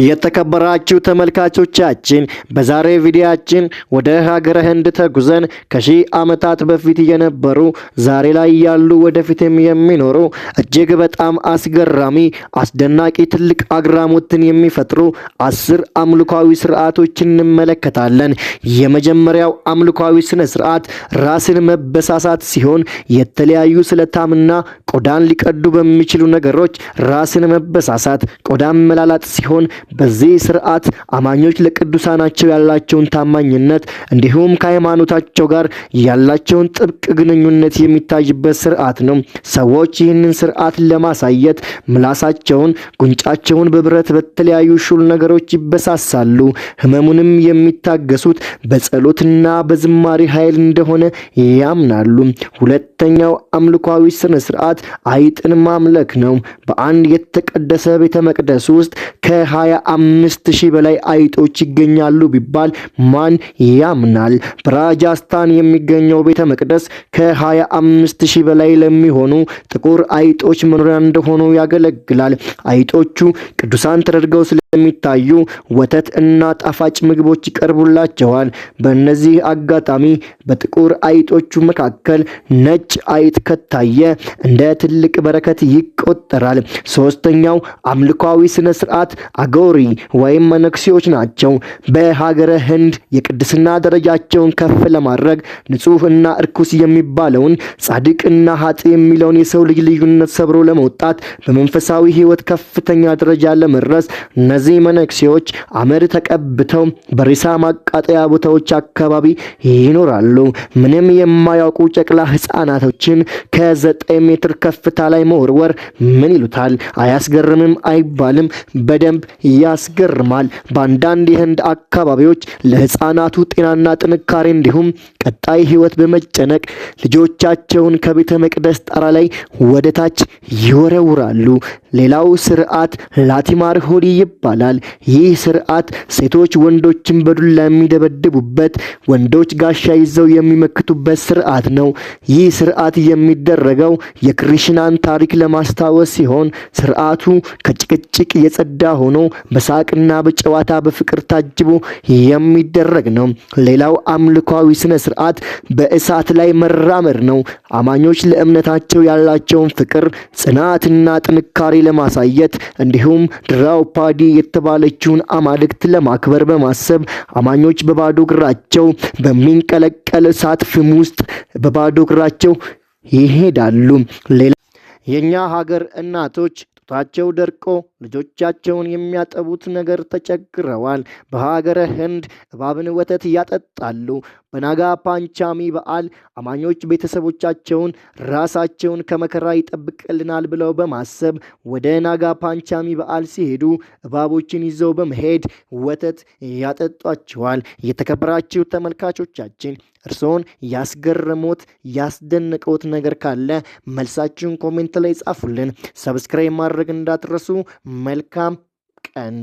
የተከበራችሁ ተመልካቾቻችን በዛሬ ቪዲዮአችን ወደ ሀገረ ህንድ ተጉዘን ከሺህ ዓመታት በፊት የነበሩ ዛሬ ላይ ያሉ ወደፊትም የሚኖሩ እጅግ በጣም አስገራሚ አስደናቂ ትልቅ አግራሞትን የሚፈጥሩ 10 አምልኳዊ ስርዓቶችን እንመለከታለን። የመጀመሪያው አምልኳዊ ስነ ስርዓት ራስን መበሳሳት ሲሆን የተለያዩ ስለታምና ቆዳን ሊቀዱ በሚችሉ ነገሮች ራስን መበሳሳት ቆዳን መላላጥ ሲሆን በዚህ ስርዓት አማኞች ለቅዱሳናቸው ያላቸውን ታማኝነት እንዲሁም ከሃይማኖታቸው ጋር ያላቸውን ጥብቅ ግንኙነት የሚታይበት ስርዓት ነው። ሰዎች ይህንን ስርዓት ለማሳየት ምላሳቸውን፣ ጉንጫቸውን በብረት በተለያዩ ሹል ነገሮች ይበሳሳሉ። ህመሙንም የሚታገሱት በጸሎትና በዝማሬ ኃይል እንደሆነ ያምናሉ። ሁለተኛው አምልኳዊ ስነ ስርዓት አይጥን ማምለክ ነው። በአንድ የተቀደሰ ቤተ መቅደስ ውስጥ ከ25,000 በላይ አይጦች ይገኛሉ ቢባል ማን ያምናል? በራጃስታን የሚገኘው ቤተ መቅደስ ከ25,000 በላይ ለሚሆኑ ጥቁር አይጦች መኖሪያ እንደሆኑ ያገለግላል። አይጦቹ ቅዱሳን ተደርገው ስለሚታዩ ወተት እና ጣፋጭ ምግቦች ይቀርቡላቸዋል። በእነዚህ አጋጣሚ በጥቁር አይጦቹ መካከል ነጭ አይጥ ከታየ እንደ ትልቅ በረከት ይቆጠራል። ሶስተኛው አምልኳዊ ስነ ስርዓት አጎሪ ወይም መነኩሴዎች ናቸው። በሀገረ ህንድ የቅድስና ደረጃቸውን ከፍ ለማድረግ ንጹህና እርኩስ የሚባለውን ጻድቅና ኃጥ የሚለውን የሰው ልጅ ልዩነት ሰብሮ ለመውጣት በመንፈሳዊ ህይወት ከፍተኛ ደረጃ ለመድረስ እነዚህ መነኩሴዎች አመድ ተቀብተው በሬሳ ማቃጠያ ቦታዎች አካባቢ ይኖራሉ። ምንም የማያውቁ ጨቅላ ህፃናቶችን ከ9 ሜትር ከፍታ ላይ መወርወር ምን ይሉታል? አያስገርምም አይባልም፣ በደንብ ያስገርማል። በአንዳንድ የህንድ አካባቢዎች ለህፃናቱ ጤናና ጥንካሬ እንዲሁም ቀጣይ ህይወት በመጨነቅ ልጆቻቸውን ከቤተ መቅደስ ጣራ ላይ ወደ ታች ይወረውራሉ። ሌላው ስርዓት ላቲማር ሆዲ ይባላል። ይህ ስርዓት ሴቶች ወንዶችን በዱላ የሚደበድቡበት፣ ወንዶች ጋሻ ይዘው የሚመክቱበት ስርዓት ነው። ይህ ስርዓት የሚደረገው የክሪሽናን ታሪክ ለማስታወስ ሲሆን ስርዓቱ ከጭቅጭቅ የጸዳ ሆኖ በሳቅና በጨዋታ በፍቅር ታጅቦ የሚደረግ ነው። ሌላው አምልኳዊ ስነ ስርዓት በእሳት ላይ መራመድ ነው። አማኞች ለእምነታቸው ያላቸውን ፍቅር፣ ጽናትና ጥንካሬ ለማሳየት እንዲሁም ድራውፓዲ የተባለችውን አማልክት ለማክበር በማሰብ አማኞች በባዶ እግራቸው በሚንቀለቀል እሳት ፍም ውስጥ በባዶ እግራቸው ይሄዳሉ። የኛ ሀገር እናቶች ጡታቸው ደርቆ ልጆቻቸውን የሚያጠቡት ነገር ተቸግረዋል። በሀገረ ህንድ እባብን ወተት ያጠጣሉ። በናጋ ፓንቻሚ በዓል አማኞች ቤተሰቦቻቸውን ራሳቸውን ከመከራ ይጠብቅልናል ብለው በማሰብ ወደ ናጋ ፓንቻሚ በዓል ሲሄዱ እባቦችን ይዘው በመሄድ ወተት ያጠጧቸዋል። የተከበራችሁ ተመልካቾቻችን እርስዎን ያስገረሙት ያስደነቀውት ነገር ካለ መልሳችሁን ኮሜንት ላይ ጻፉልን። ሰብስክራይብ ማድረግ እንዳትረሱ። መልካም ቀን